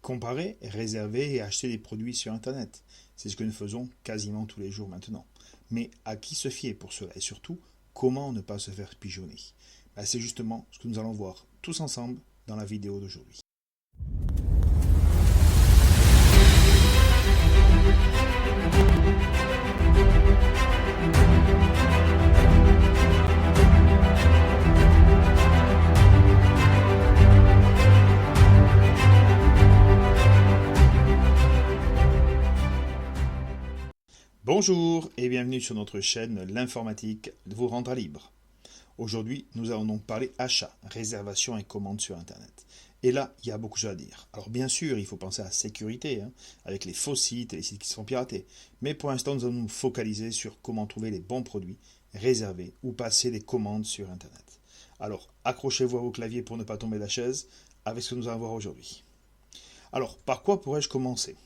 Comparer, réserver et acheter des produits sur Internet. C'est ce que nous faisons quasiment tous les jours maintenant. Mais à qui se fier pour cela et surtout, comment ne pas se faire pigeonner? C'est justement ce que nous allons voir tous ensemble dans la vidéo d'aujourd'hui. Bonjour et bienvenue sur notre chaîne L'informatique vous rendra libre. Aujourd'hui, nous allons donc parler achat, réservation et commande sur Internet. Et là, il y a beaucoup de choses à dire. Alors bien sûr, il faut penser à la sécurité, avec les faux sites et les sites qui sont piratés. Mais pour l'instant, nous allons nous focaliser sur comment trouver les bons produits, réserver ou passer des commandes sur Internet. Alors, accrochez-vous à vos claviers pour ne pas tomber de la chaise avec ce que nous allons voir aujourd'hui. Alors, par quoi pourrais-je commencer ?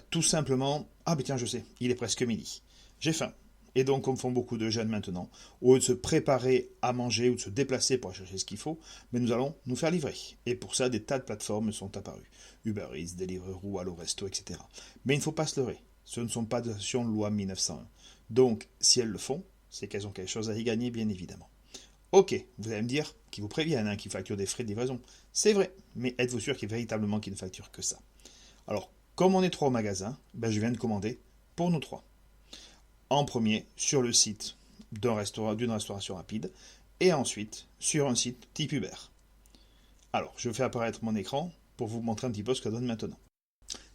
Tout simplement, tiens, je sais, il est presque midi. J'ai faim. Et donc, comme font beaucoup de jeunes maintenant, au lieu de se préparer à manger ou de se déplacer pour aller chercher ce qu'il faut, mais nous allons nous faire livrer. Et pour ça, des tas de plateformes sont apparues. Uber Eats, Deliveroo, Allo Resto, etc. Mais il ne faut pas se leurrer. Ce ne sont pas des actions loi 1901. Donc, si elles le font, c'est qu'elles ont quelque chose à y gagner, bien évidemment. Ok, vous allez me dire qu'ils vous préviennent, qu'ils facturent des frais de livraison. C'est vrai, mais êtes-vous sûr qu'il y a véritablement qu'ils ne facturent que ça? Alors, comme on est 3 au magasin, je viens de commander pour nous 3. En premier, sur le site d'une restauration rapide, et ensuite sur un site type Uber. Alors, je fais apparaître mon écran pour vous montrer un petit peu ce que ça donne maintenant.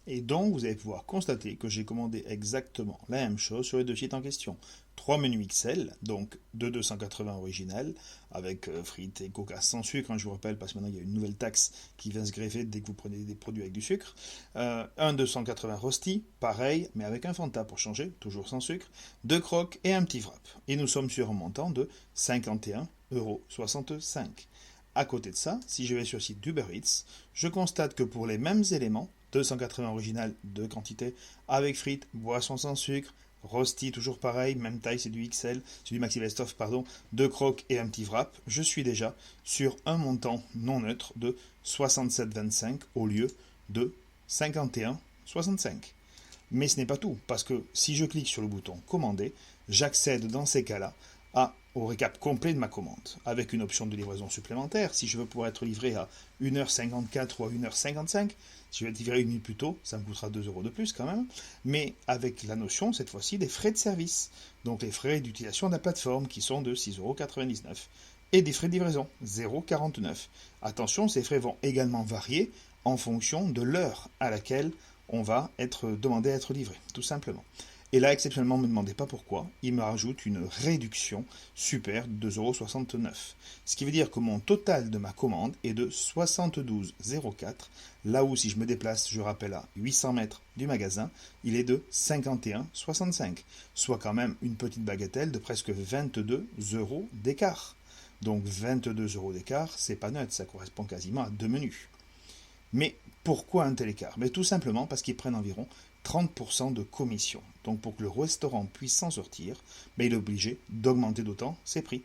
Et donc, vous allez pouvoir constater que j'ai commandé exactement la même chose sur les deux sites en question. 3 menus XL, donc de 280 original, avec frites et coca sans sucre, je vous rappelle, parce que maintenant il y a une nouvelle taxe qui vient se greffer dès que vous prenez des produits avec du sucre. Un 280 rosti, pareil, mais avec un Fanta pour changer, toujours sans sucre, 2 crocs et un petit wrap. Et nous sommes sur un montant de 51,65 €. À côté de ça, si je vais sur le site d'Uber Eats, je constate que pour les mêmes éléments, 280 original de quantité, avec frites, boissons sans sucre, rosti toujours pareil, même taille, c'est du XL, c'est du Maxi Best Of, 2 crocs et un petit wrap, je suis déjà sur un montant non neutre de 67,25 au lieu de 51,65. Mais ce n'est pas tout, parce que si je clique sur le bouton commander, j'accède dans ces cas-là au récap complet de ma commande, avec une option de livraison supplémentaire. Si je veux pouvoir être livré à 1h54 ou à 1h55, si je vais être livré une minute plus tôt, ça me coûtera 2 € de plus quand même, mais avec la notion, cette fois-ci, des frais de service. Donc les frais d'utilisation de la plateforme, qui sont de 6,99 €, et des frais de livraison, 0,49 €. Attention, ces frais vont également varier en fonction de l'heure à laquelle on va être demandé à être livré, tout simplement. Et là, exceptionnellement, ne me demandez pas pourquoi, il me rajoute une réduction super de 2,69 €. Ce qui veut dire que mon total de ma commande est de 72,04 €, là où si je me déplace, je rappelle, à 800 mètres du magasin, il est de 51,65 €, soit quand même une petite bagatelle de presque 22 € d'écart. Donc 22 € d'écart, c'est pas neutre, ça correspond quasiment à 2 menus. Mais pourquoi un tel écart? Tout simplement parce qu'ils prennent environ 30% de commission. Donc pour que le restaurant puisse s'en sortir, il est obligé d'augmenter d'autant ses prix.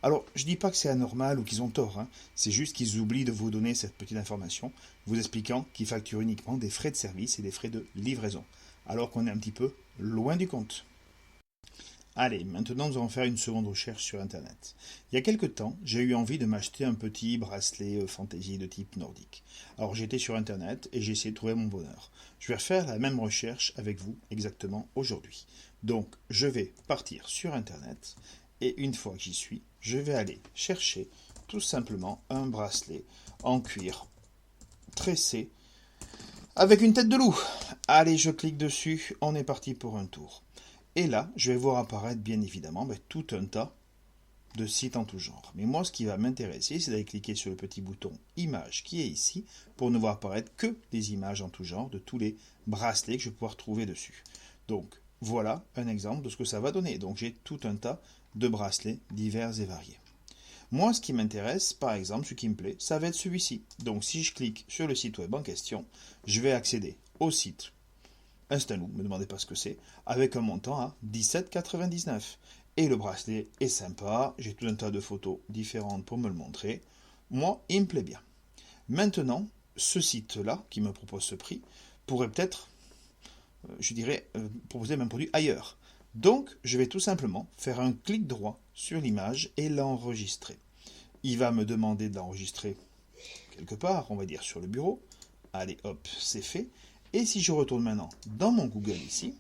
Alors, je ne dis pas que c'est anormal ou qu'ils ont tort, c'est juste qu'ils oublient de vous donner cette petite information, vous expliquant qu'ils facturent uniquement des frais de service et des frais de livraison, alors qu'on est un petit peu loin du compte. Allez, maintenant nous allons faire une seconde recherche sur Internet. Il y a quelque temps, j'ai eu envie de m'acheter un petit bracelet fantaisie de type nordique. Alors j'étais sur Internet et j'ai essayé de trouver mon bonheur. Je vais refaire la même recherche avec vous exactement aujourd'hui. Donc je vais partir sur Internet et une fois que j'y suis, je vais aller chercher tout simplement un bracelet en cuir tressé avec une tête de loup. Allez, je clique dessus, on est parti pour un tour. Et là, je vais voir apparaître bien évidemment tout un tas de sites en tout genre. Mais moi, ce qui va m'intéresser, c'est d'aller cliquer sur le petit bouton Images qui est ici pour ne voir apparaître que des images en tout genre de tous les bracelets que je vais pouvoir trouver dessus. Donc, voilà un exemple de ce que ça va donner. Donc, j'ai tout un tas de bracelets divers et variés. Moi, ce qui m'intéresse, par exemple, ce qui me plaît, ça va être celui-ci. Donc, si je clique sur le site web en question, je vais accéder au site Instalou, ne me demandez pas ce que c'est, avec un montant à 17,99 €. Et le bracelet est sympa, j'ai tout un tas de photos différentes pour me le montrer. Moi, il me plaît bien. Maintenant, ce site-là, qui me propose ce prix, pourrait peut-être, proposer le même produit ailleurs. Donc, je vais tout simplement faire un clic droit sur l'image et l'enregistrer. Il va me demander de l'enregistrer quelque part, on va dire sur le bureau. Allez, hop, c'est fait. Et si je retourne maintenant dans mon Google ici,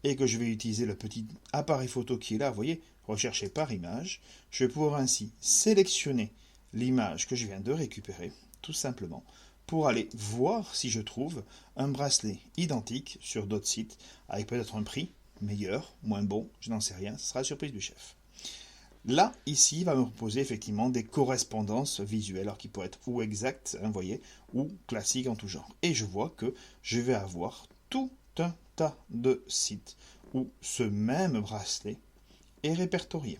et que je vais utiliser le petit appareil photo qui est là, vous voyez, rechercher par image, je vais pouvoir ainsi sélectionner l'image que je viens de récupérer, tout simplement, pour aller voir si je trouve un bracelet identique sur d'autres sites, avec peut-être un prix meilleur, moins bon, je n'en sais rien, ce sera la surprise du chef. Là, ici, il va me proposer effectivement des correspondances visuelles, alors qui pourraient être ou exactes, vous voyez, ou classiques en tout genre. Et je vois que je vais avoir tout un tas de sites où ce même bracelet est répertorié,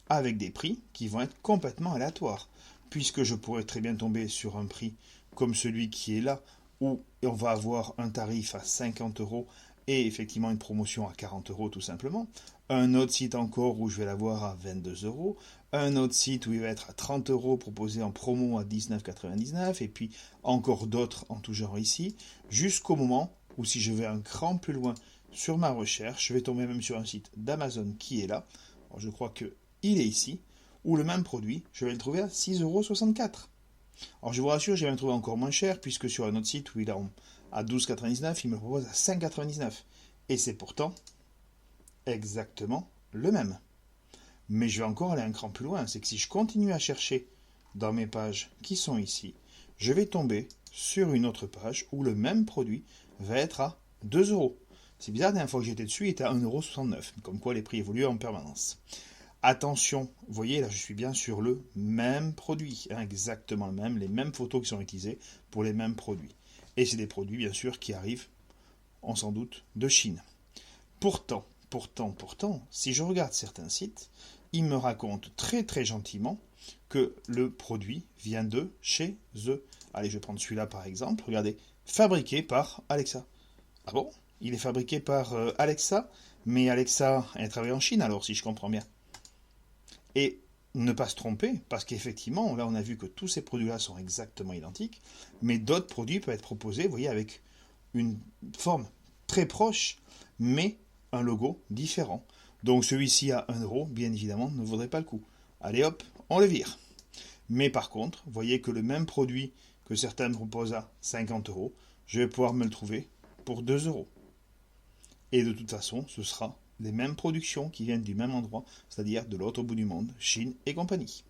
avec des prix qui vont être complètement aléatoires, puisque je pourrais très bien tomber sur un prix comme celui qui est là, où on va avoir un tarif à 50 euros et effectivement une promotion à 40 euros tout simplement, un autre site encore où je vais l'avoir à 22 euros, un autre site où il va être à 30 euros proposé en promo à 19,99 et puis encore d'autres en tout genre ici, jusqu'au moment où si je vais un cran plus loin sur ma recherche, je vais tomber même sur un site d'Amazon qui est là, alors je crois qu'il est ici, où le même produit, je vais le trouver à 6,64 euros. Alors je vous rassure, j'ai même trouvé encore moins cher, puisque sur un autre site où il est à 12,99, il me propose à 5,99. Et c'est pourtant exactement le même. Mais je vais encore aller un cran plus loin, c'est que si je continue à chercher dans mes pages qui sont ici, je vais tomber sur une autre page où le même produit va être à 2 euros. C'est bizarre, la dernière fois que j'étais dessus, il était à 1,69 €, comme quoi les prix évoluent en permanence. Attention, vous voyez, là je suis bien sur le même produit, exactement le même, les mêmes photos qui sont utilisées pour les mêmes produits. Et c'est des produits bien sûr qui arrivent, on s'en doute, de Chine. Pourtant, si je regarde certains sites, ils me racontent très très gentiment que le produit vient de chez eux. Allez, je vais prendre celui-là par exemple, regardez, fabriqué par Alexa. Ah bon? Il est fabriqué par Alexa, mais Alexa, elle travaille en Chine alors si je comprends bien. Et ne pas se tromper, parce qu'effectivement, là on a vu que tous ces produits-là sont exactement identiques, mais d'autres produits peuvent être proposés, vous voyez, avec une forme très proche, mais un logo différent. Donc celui-ci à 1 euro, bien évidemment, ne vaudrait pas le coup. Allez hop, on le vire. Mais par contre, vous voyez que le même produit que certains me proposent à 50 euros, je vais pouvoir me le trouver pour 2 euros. Et de toute façon, ce sera les mêmes productions qui viennent du même endroit, c'est-à-dire de l'autre bout du monde, Chine et compagnie.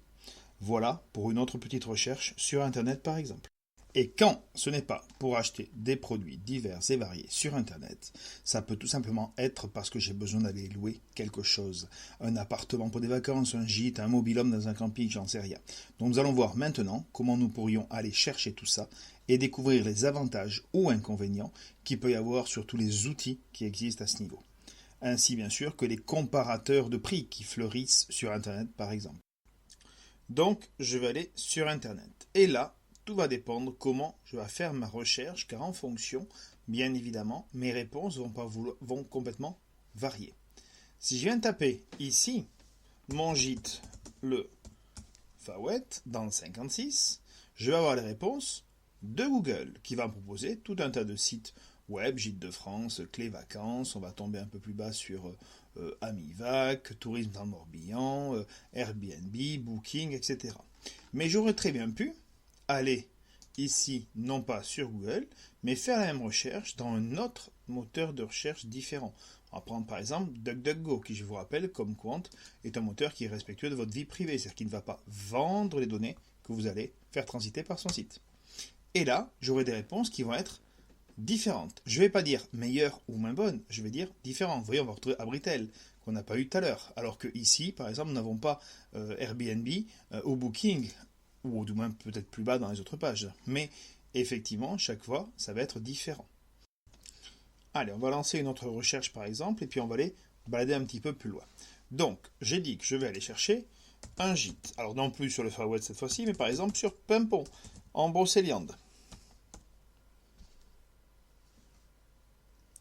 Voilà pour une autre petite recherche sur Internet par exemple. Et quand ce n'est pas pour acheter des produits divers et variés sur Internet, ça peut tout simplement être parce que j'ai besoin d'aller louer quelque chose. Un appartement pour des vacances, un gîte, un mobil-home dans un camping, j'en sais rien. Donc nous allons voir maintenant comment nous pourrions aller chercher tout ça et découvrir les avantages ou inconvénients qu'il peut y avoir sur tous les outils qui existent à ce niveau. Ainsi bien sûr que les comparateurs de prix qui fleurissent sur Internet par exemple. Donc je vais aller sur Internet. Et là, tout va dépendre comment je vais faire ma recherche, car en fonction, bien évidemment, mes réponses vont complètement varier. Si je viens de taper ici, mon gîte, le Far West, dans le 56, je vais avoir les réponses de Google, qui va me proposer tout un tas de sites web, Gîte de France, Clés Vacances, on va tomber un peu plus bas sur Amivac, Tourisme dans le Morbihan, Airbnb, Booking, etc. Mais j'aurais très bien pu aller ici, non pas sur Google, mais faire la même recherche dans un autre moteur de recherche différent. On va prendre par exemple DuckDuckGo, qui je vous rappelle, comme compte, est un moteur qui est respectueux de votre vie privée, c'est-à-dire qu'il ne va pas vendre les données que vous allez faire transiter par son site. Et là, j'aurai des réponses qui vont être différentes. Je ne vais pas dire meilleure ou moins bonne, je vais dire différentes. Vous voyez, on va retrouver Abritel, qu'on n'a pas eu tout à l'heure. Alors que ici, par exemple, nous n'avons pas Airbnb ou Booking, ou du moins peut-être plus bas dans les autres pages. Mais effectivement, chaque fois, ça va être différent. Allez, on va lancer une autre recherche par exemple, et puis on va aller balader un petit peu plus loin. Donc, j'ai dit que je vais aller chercher un gîte. Alors non plus sur le Far West cette fois-ci, mais par exemple sur Pimpon, en Brocéliande.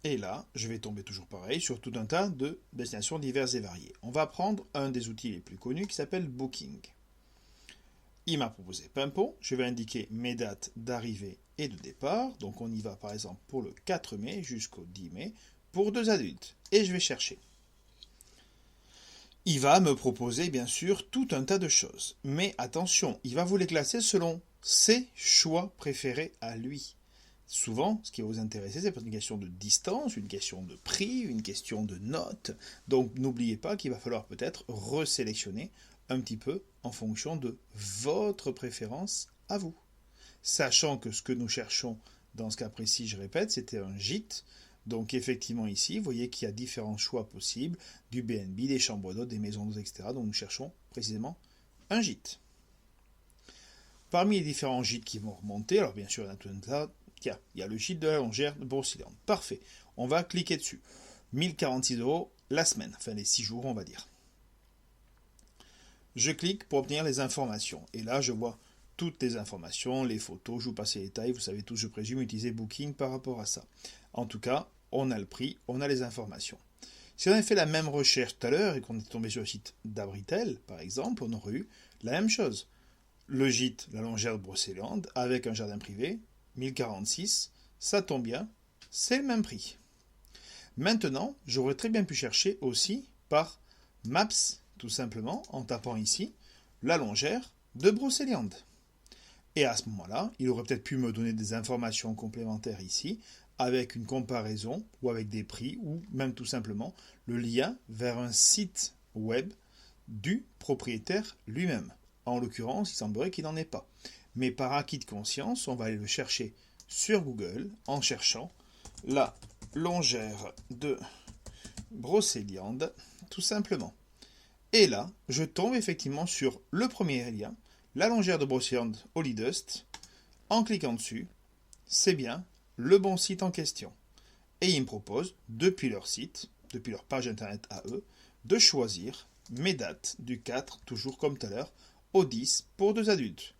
Et là, je vais tomber toujours pareil sur tout un tas de destinations diverses et variées. On va prendre un des outils les plus connus qui s'appelle Booking. Il m'a proposé Pimpo. Je vais indiquer mes dates d'arrivée et de départ. Donc on y va par exemple pour le 4 mai jusqu'au 10 mai pour 2 adultes. Et je vais chercher. Il va me proposer bien sûr tout un tas de choses. Mais attention, il va vous les classer selon ses choix préférés à lui. Souvent, ce qui va vous intéresser, c'est une question de distance, une question de prix, une question de notes. Donc n'oubliez pas qu'il va falloir peut-être resélectionner un petit peu en fonction de votre préférence à vous. Sachant que ce que nous cherchons dans ce cas précis, je répète, c'était un gîte. Donc effectivement ici, vous voyez qu'il y a différents choix possibles, du B&B, des chambres d'hôtes, des maisons d'hôtes, etc. Donc nous cherchons précisément un gîte. Parmi les différents gîtes qui vont remonter, alors bien sûr il y en a tout un tas. Tiens, il y a le gîte de la Longère de Brocéliande. Parfait. On va cliquer dessus. 1046 € la semaine, enfin les 6 jours on va dire. Je clique pour obtenir les informations. Et là je vois toutes les informations, les photos, je vous passe les détails. Vous savez tous, je présume, utiliser Booking par rapport à ça. En tout cas, on a le prix, on a les informations. Si on avait fait la même recherche tout à l'heure et qu'on était tombé sur le site d'Abritel, par exemple, on aurait eu la même chose. Le gîte, la Longère de Brocéliande, avec un jardin privé, 1046, ça tombe bien, c'est le même prix. Maintenant, j'aurais très bien pu chercher aussi par Maps, tout simplement, en tapant ici, la Longère de Brocéliande. Et à ce moment-là, il aurait peut-être pu me donner des informations complémentaires ici, avec une comparaison, ou avec des prix, ou même tout simplement le lien vers un site web du propriétaire lui-même. En l'occurrence, il semblerait qu'il n'en ait pas. Mais par acquis de conscience, on va aller le chercher sur Google en cherchant la Longère de Brocéliande, tout simplement. Et là, je tombe effectivement sur le premier lien, la Longère de Brocéliande Holidust. En cliquant dessus, c'est bien le bon site en question. Et ils me proposent, depuis leur site, depuis leur page internet à eux, de choisir mes dates du 4, toujours comme tout à l'heure, au 10 pour 2 adultes.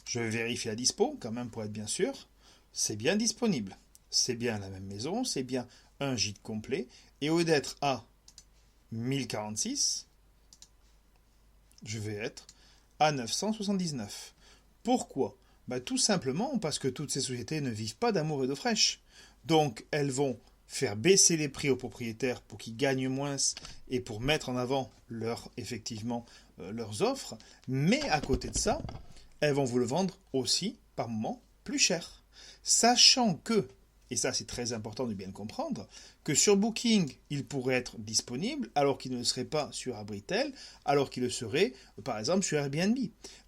Je vais vérifier la dispo, quand même pour être bien sûr. C'est bien disponible. C'est bien la même maison, c'est bien un gîte complet. Et au lieu d'être à 1046, je vais être à 979. Pourquoi ? Tout simplement parce que toutes ces sociétés ne vivent pas d'amour et d'eau fraîche. Donc elles vont faire baisser les prix aux propriétaires pour qu'ils gagnent moins et pour mettre en avant leurs offres. Mais à côté de ça, elles vont vous le vendre aussi par moment plus cher. Sachant que, et ça c'est très important de bien le comprendre, que sur Booking, il pourrait être disponible alors qu'il ne le serait pas sur Abritel, alors qu'il le serait par exemple sur Airbnb.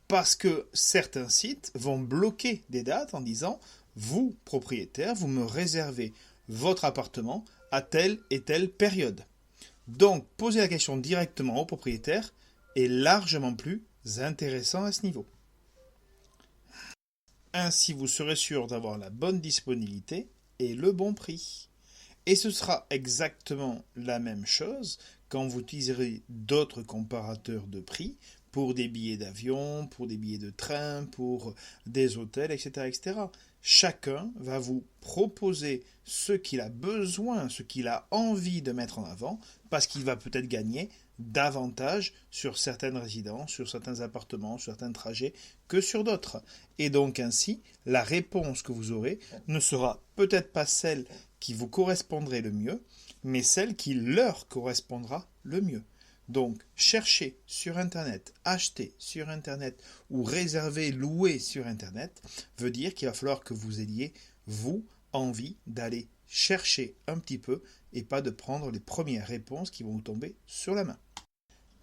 Parce que certains sites vont bloquer des dates en disant « Vous, propriétaire, vous me réservez votre appartement à telle et telle période ». Donc, poser la question directement au propriétaire est largement plus intéressant à ce niveau. Ainsi, vous serez sûr d'avoir la bonne disponibilité et le bon prix. Et ce sera exactement la même chose quand vous utiliserez d'autres comparateurs de prix pour des billets d'avion, pour des billets de train, pour des hôtels, etc., etc. Chacun va vous proposer ce qu'il a besoin, ce qu'il a envie de mettre en avant, parce qu'il va peut-être gagner davantage sur certaines résidences, sur certains appartements, sur certains trajets que sur d'autres. Et donc ainsi, la réponse que vous aurez ne sera peut-être pas celle qui vous correspondrait le mieux, mais celle qui leur correspondra le mieux. Donc, chercher sur Internet, acheter sur Internet ou réserver, louer sur Internet veut dire qu'il va falloir que vous ayez, vous, envie d'aller chercher un petit peu et pas de prendre les premières réponses qui vont vous tomber sur la main.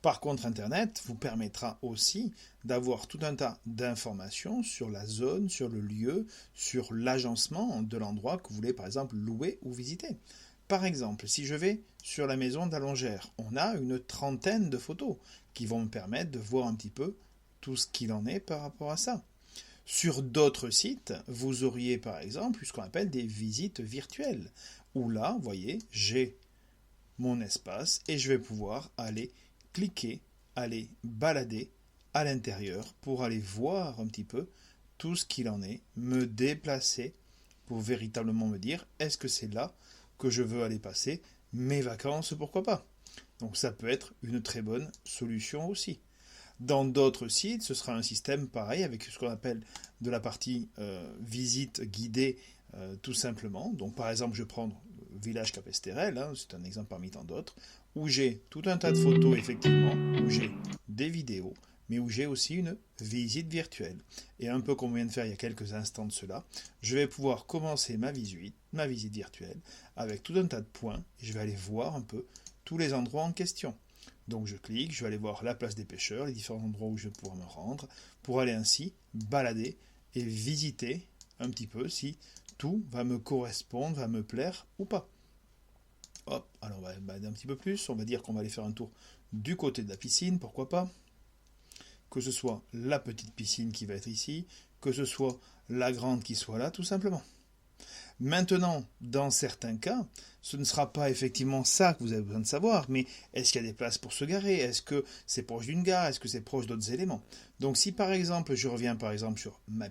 Par contre, Internet vous permettra aussi d'avoir tout un tas d'informations sur la zone, sur le lieu, sur l'agencement de l'endroit que vous voulez par exemple louer ou visiter. Par exemple, si je vais sur la maison de la Longère, on a une trentaine de photos qui vont me permettre de voir un petit peu tout ce qu'il en est par rapport à ça. Sur d'autres sites, vous auriez par exemple ce qu'on appelle des visites virtuelles, où là, vous voyez, j'ai mon espace et je vais pouvoir aller cliquer, aller balader à l'intérieur pour aller voir un petit peu tout ce qu'il en est, me déplacer pour véritablement me dire est-ce que c'est là que je veux aller passer mes vacances, pourquoi pas. Donc ça peut être une très bonne solution aussi. Dans d'autres sites, ce sera un système pareil avec ce qu'on appelle de la partie visite guidée tout simplement. Donc par exemple, je vais prendre Village Capesterel, hein, c'est un exemple parmi tant d'autres, où j'ai tout un tas de photos effectivement, où j'ai des vidéos, mais où j'ai aussi une visite virtuelle. Et un peu comme on vient de faire il y a quelques instants de cela, je vais pouvoir commencer ma visite virtuelle avec tout un tas de points, et je vais aller voir un peu tous les endroits en question. Donc je clique, je vais aller voir la place des pêcheurs, les différents endroits où je vais pouvoir me rendre, pour aller ainsi balader et visiter un petit peu si tout va me correspondre, va me plaire ou pas. Hop, alors on va balader un petit peu plus, on va dire qu'on va aller faire un tour du côté de la piscine, pourquoi pas. Que ce soit la petite piscine qui va être ici, que ce soit la grande qui soit là, tout simplement. Maintenant, dans certains cas, ce ne sera pas effectivement ça que vous avez besoin de savoir, mais est-ce qu'il y a des places pour se garer? Est-ce que c'est proche d'une gare? Est-ce que c'est proche d'autres éléments? Donc si par exemple, je reviens par exemple sur Maps,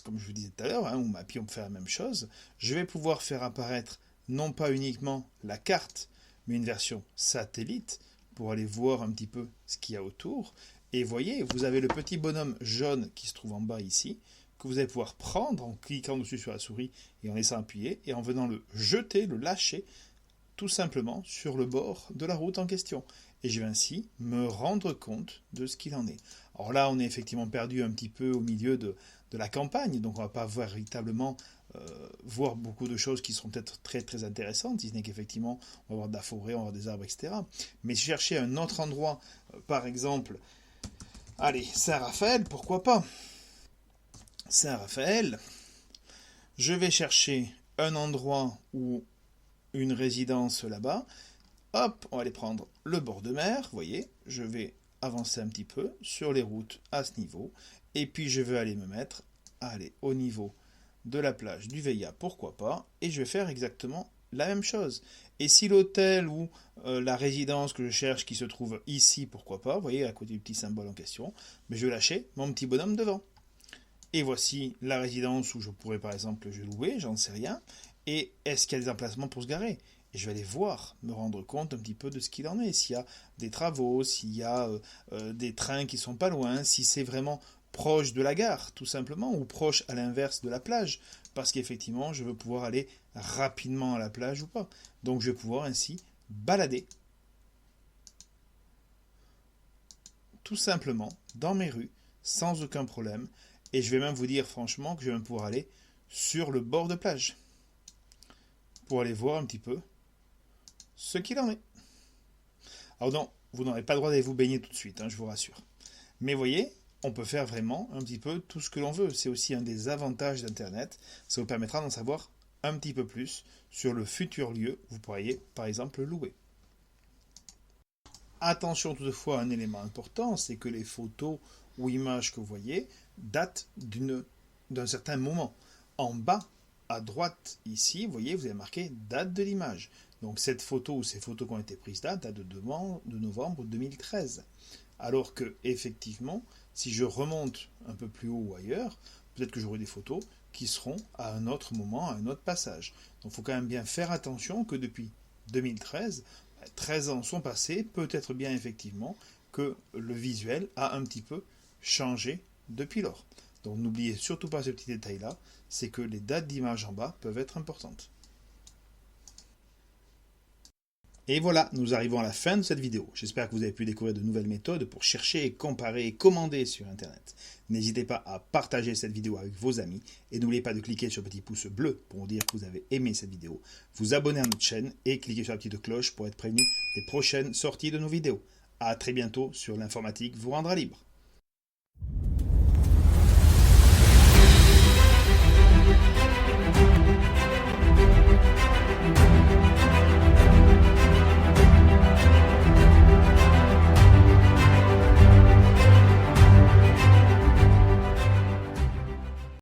comme je vous disais tout à l'heure, hein, ou Mappy on peut faire la même chose, je vais pouvoir faire apparaître non pas uniquement la carte, mais une version satellite pour aller voir un petit peu ce qu'il y a autour. Et voyez, vous avez le petit bonhomme jaune qui se trouve en bas ici, que vous allez pouvoir prendre en cliquant dessus sur la souris et en laissant appuyer, et en venant le jeter, le lâcher, tout simplement sur le bord de la route en question. Et je vais ainsi me rendre compte de ce qu'il en est. Alors là, on est effectivement perdu un petit peu au milieu de la campagne, donc on ne va pas véritablement voir beaucoup de choses qui seront peut-être très très intéressantes, si ce n'est qu'effectivement on va avoir de la forêt, on va avoir des arbres, etc. Mais chercher un autre endroit, par exemple, allez, Saint-Raphaël, pourquoi pas? Saint-Raphaël, je vais chercher un endroit ou une résidence là-bas. Hop, on va aller prendre le bord de mer, vous voyez, je vais avancer un petit peu sur les routes à ce niveau, et puis je vais aller me mettre, au niveau de la plage du Veilla, pourquoi pas, et je vais faire exactement la même chose. Et si l'hôtel ou la résidence que je cherche qui se trouve ici, pourquoi pas, vous voyez, à côté du petit symbole en question, mais je vais lâcher mon petit bonhomme devant. Et voici la résidence où je pourrais par exemple je louer, j'en sais rien, et est-ce qu'il y a des emplacements pour se garer? Et je vais aller voir, me rendre compte un petit peu de ce qu'il en est, s'il y a des travaux, s'il y a des trains qui sont pas loin, si c'est vraiment proche de la gare, tout simplement, ou proche à l'inverse de la plage, parce qu'effectivement, je veux pouvoir aller rapidement à la plage ou pas. Donc je vais pouvoir ainsi balader, tout simplement, dans mes rues, sans aucun problème, et je vais même vous dire franchement que je vais même pouvoir aller sur le bord de plage, pour aller voir un petit peu ce qu'il en est. Alors non, vous n'aurez pas le droit d'aller vous baigner tout de suite, hein, je vous rassure. Mais voyez, on peut faire vraiment un petit peu tout ce que l'on veut. C'est aussi un des avantages d'Internet. Ça vous permettra d'en savoir un petit peu plus sur le futur lieu où vous pourriez, par exemple, le louer. Attention toutefois à un élément important, c'est que les photos ou images que vous voyez datent d'un certain moment. En bas, à droite, ici, vous voyez, vous avez marqué date de l'image. Donc cette photo ou ces photos qui ont été prises là datent de novembre 2013. Alors que, effectivement, si je remonte un peu plus haut ou ailleurs, peut-être que j'aurai des photos qui seront à un autre moment, à un autre passage. Donc il faut quand même bien faire attention que depuis 2013, 13 ans sont passés, peut-être bien effectivement que le visuel a un petit peu changé depuis lors. Donc n'oubliez surtout pas ce petit détail-là, c'est que les dates d'image en bas peuvent être importantes. Et voilà, nous arrivons à la fin de cette vidéo. J'espère que vous avez pu découvrir de nouvelles méthodes pour chercher, comparer et commander sur Internet. N'hésitez pas à partager cette vidéo avec vos amis et n'oubliez pas de cliquer sur le petit pouce bleu pour dire que vous avez aimé cette vidéo, vous abonner à notre chaîne et cliquer sur la petite cloche pour être prévenu des prochaines sorties de nos vidéos. A très bientôt sur l'informatique vous rendra libre.